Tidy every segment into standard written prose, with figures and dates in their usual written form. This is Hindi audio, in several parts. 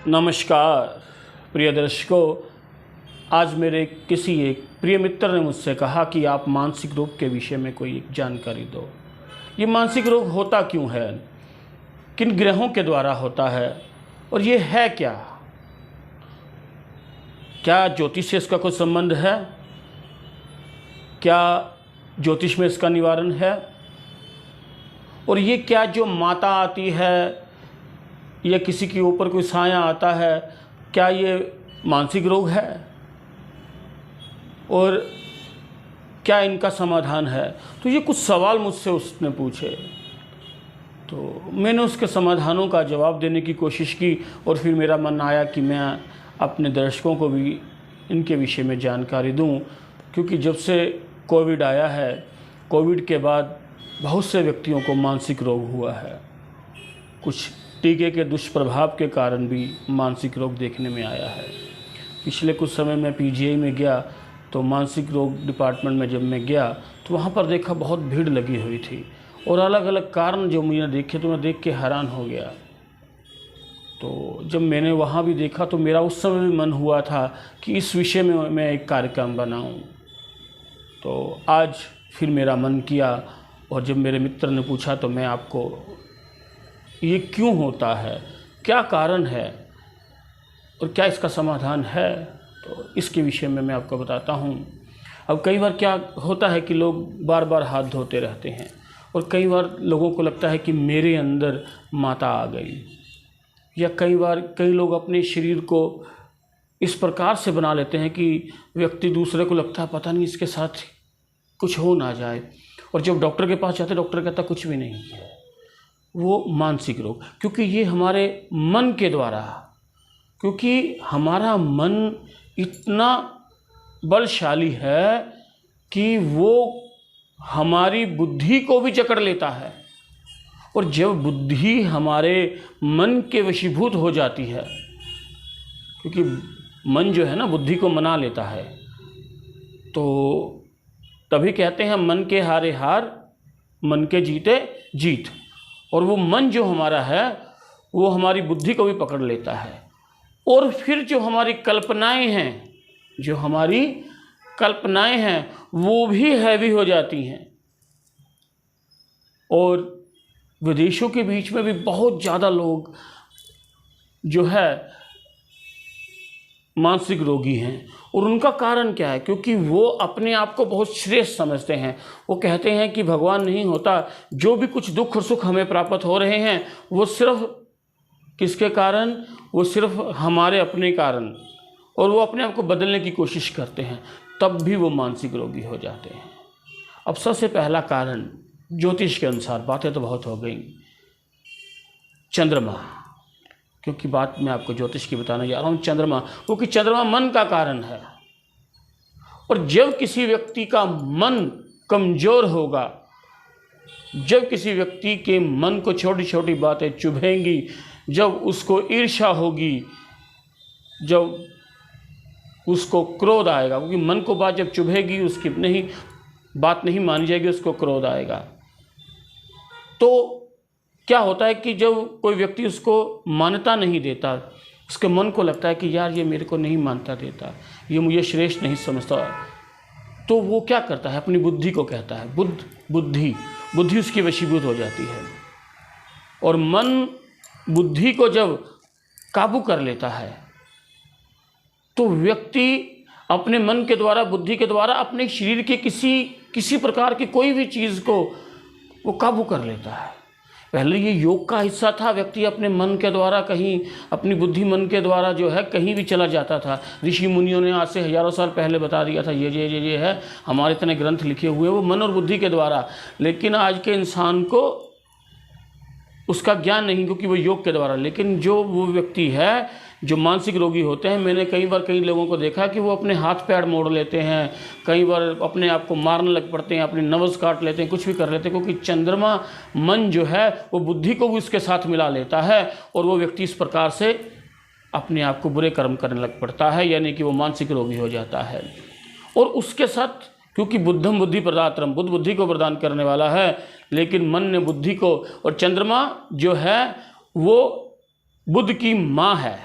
नमस्कार प्रिय दर्शकों, आज मेरे किसी एक प्रिय मित्र ने मुझसे कहा कि आप मानसिक रोग के विषय में कोई एक जानकारी दो। ये मानसिक रोग होता क्यों है, किन ग्रहों के द्वारा होता है और ये है क्या? क्या ज्योतिष से इसका कोई संबंध है? क्या ज्योतिष में इसका निवारण है? और ये क्या जो माता आती है या किसी के ऊपर कोई साया आता है, क्या ये मानसिक रोग है? और क्या इनका समाधान है? तो ये कुछ सवाल मुझसे उसने पूछे, तो मैंने उसके समाधानों का जवाब देने की कोशिश की और फिर मेरा मन आया कि मैं अपने दर्शकों को भी इनके विषय में जानकारी दूं, क्योंकि जब से कोविड आया है, कोविड के बाद बहुत से व्यक्तियों को मानसिक रोग हुआ है। कुछ टीके के दुष्प्रभाव के कारण भी मानसिक रोग देखने में आया है। पिछले कुछ समय में पीजीआई में गया तो मानसिक रोग डिपार्टमेंट में जब मैं गया तो वहाँ पर देखा बहुत भीड़ लगी हुई थी और अलग अलग कारण जो मैंने देखे तो मैं देख के हैरान हो गया। तो जब मैंने वहाँ भी देखा तो मेरा उस समय भी मन हुआ था कि इस विषय में मैं एक कार्यक्रम बनाऊँ। तो आज फिर मेरा मन किया और जब मेरे मित्र ने पूछा तो मैं आपको ये क्यों होता है, क्या कारण है और क्या इसका समाधान है, तो इसके विषय में मैं आपको बताता हूँ। अब कई बार क्या होता है कि लोग बार बार हाथ धोते रहते हैं और कई बार लोगों को लगता है कि मेरे अंदर माता आ गई, या कई बार कई लोग अपने शरीर को इस प्रकार से बना लेते हैं कि व्यक्ति दूसरे को लगता है पता नहीं इसके साथ कुछ हो ना जाए, और जब डॉक्टर के पास जाते डॉक्टर कहता कुछ भी नहीं है। वो मानसिक रोग, क्योंकि ये हमारे मन के द्वारा, क्योंकि हमारा मन इतना बलशाली है कि वो हमारी बुद्धि को भी जकड़ लेता है, और जब बुद्धि हमारे मन के वशीभूत हो जाती है, क्योंकि मन जो है ना बुद्धि को मना लेता है, तो तभी कहते हैं मन के हारे हार, मन के जीते जीत। और वो मन जो हमारा है वो हमारी बुद्धि को भी पकड़ लेता है, और फिर जो हमारी कल्पनाएं हैं वो भी हैवी हो जाती हैं। और विदेशों के बीच में भी बहुत ज़्यादा लोग जो है मानसिक रोगी हैं, और उनका कारण क्या है? क्योंकि वो अपने आप को बहुत श्रेष्ठ समझते हैं। वो कहते हैं कि भगवान नहीं होता, जो भी कुछ दुख और सुख हमें प्राप्त हो रहे हैं वो सिर्फ किसके कारण? वो सिर्फ हमारे अपने कारण, और वो अपने आप को बदलने की कोशिश करते हैं, तब भी वो मानसिक रोगी हो जाते हैं। अब सबसे पहला कारण ज्योतिष के अनुसार, बातें तो बहुत हो गई, चंद्रमा, क्योंकि बात मैं आपको ज्योतिष की बताने जा रहा हूँ। चंद्रमा, क्योंकि चंद्रमा मन का कारण है, और जब किसी व्यक्ति का मन कमज़ोर होगा, जब किसी व्यक्ति के मन को छोटी छोटी बातें चुभेंगी, जब उसको ईर्ष्या होगी, जब उसको क्रोध आएगा, क्योंकि मन को बात जब चुभेगी उसकी बात नहीं मानी जाएगी, उसको क्रोध आएगा। तो क्या होता है कि जब कोई व्यक्ति उसको मान्यता नहीं देता, उसके मन को लगता है कि यार ये मेरे को नहीं मानता देता, ये मुझे श्रेष्ठ नहीं समझता, तो वो क्या करता है? अपनी बुद्धि को कहता है, बुद्धि उसकी वशीभूत हो जाती है। और मन बुद्धि को जब काबू कर लेता है तो व्यक्ति अपने मन के द्वारा, बुद्धि के द्वारा अपने शरीर के किसी प्रकार की कोई भी चीज़ को वो काबू कर लेता है। पहले ये योग का हिस्सा था, व्यक्ति अपने मन के द्वारा कहीं, अपनी बुद्धि मन के द्वारा जो है कहीं भी चला जाता था। ऋषि मुनियों ने आज से हजारों साल पहले बता दिया था ये है, हमारे इतने ग्रंथ लिखे हुए वो मन और बुद्धि के द्वारा। लेकिन आज के इंसान को उसका ज्ञान नहीं, क्योंकि वो योग के द्वारा। लेकिन जो वो व्यक्ति है जो मानसिक रोगी होते हैं, मैंने कई बार कई लोगों को देखा कि वो अपने हाथ पैर मोड़ लेते हैं, कई बार अपने आप को मारने लग पड़ते हैं, अपनी नब्ज़ काट लेते हैं, कुछ भी कर लेते हैं, क्योंकि चंद्रमा मन जो है वो बुद्धि को भी उसके साथ मिला लेता है, और वो व्यक्ति इस प्रकार से अपने आप को बुरे कर्म करने लग पड़ता है, यानी कि वो मानसिक रोगी हो जाता है। और उसके साथ, क्योंकि बुद्धम बुद्धि प्रदात्रम, बुद्ध बुद्धि को प्रदान करने वाला है, लेकिन मन ने बुद्धि को, और चंद्रमा जो है वो बुद्ध की माँ है,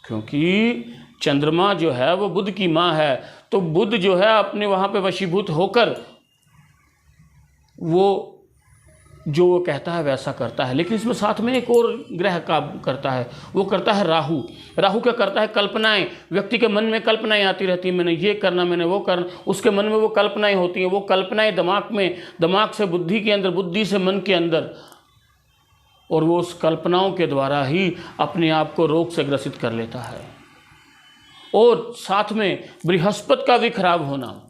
क्योंकि चंद्रमा जो है वो बुध की माँ है, तो बुध जो है अपने वहाँ पे वशीभूत होकर वो जो वो कहता है वैसा करता है। लेकिन इसमें साथ में एक और ग्रह का करता है, वो करता है राहु। राहु क्या करता है? कल्पनाएं। व्यक्ति के मन में कल्पनाएं आती रहती हैं, मैंने ये करना, मैंने वो करना, उसके मन में वो कल्पनाएं होती हैं। वो कल्पनाएं दिमाग में, दिमाग से बुद्धि के अंदर, बुद्धि से मन के अंदर, और वो उस कल्पनाओं के द्वारा ही अपने आप को रोग से ग्रसित कर लेता है। और साथ में बृहस्पति का भी खराब होना।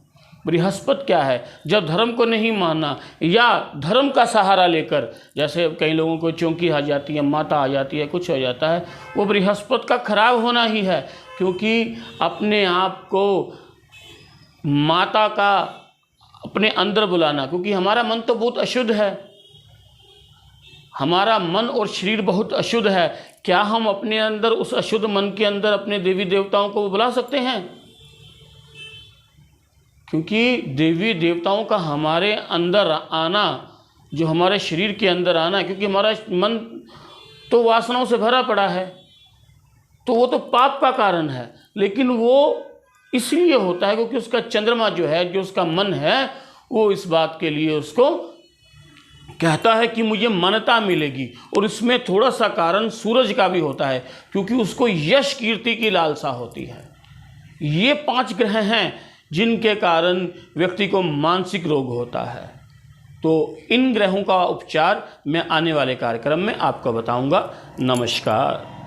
बृहस्पति क्या है? जब धर्म को नहीं मानना या धर्म का सहारा लेकर, जैसे कई लोगों को चौंकी आ जाती है, माता आ जाती है, कुछ हो जाता है, वो बृहस्पति का खराब होना ही है। क्योंकि अपने आप को माता का अपने अंदर बुलाना, क्योंकि हमारा मन तो बहुत अशुद्ध है, हमारा मन और शरीर बहुत अशुद्ध है। क्या हम अपने अंदर उस अशुद्ध मन के अंदर अपने देवी देवताओं को बुला सकते हैं? क्योंकि देवी देवताओं का हमारे अंदर आना, जो हमारे शरीर के अंदर आना, क्योंकि हमारा मन तो वासनाओं से भरा पड़ा है, तो वो तो पाप का कारण है। लेकिन वो इसलिए होता है क्योंकि उसका चंद्रमा जो है, जो उसका मन है, वो इस बात के लिए उसको कहता है कि मुझे मान्यता मिलेगी। और इसमें थोड़ा सा कारण सूरज का भी होता है, क्योंकि उसको यश कीर्ति की लालसा होती है। ये 5 ग्रह हैं जिनके कारण व्यक्ति को मानसिक रोग होता है। तो इन ग्रहों का उपचार मैं आने वाले कार्यक्रम में आपको बताऊंगा। नमस्कार।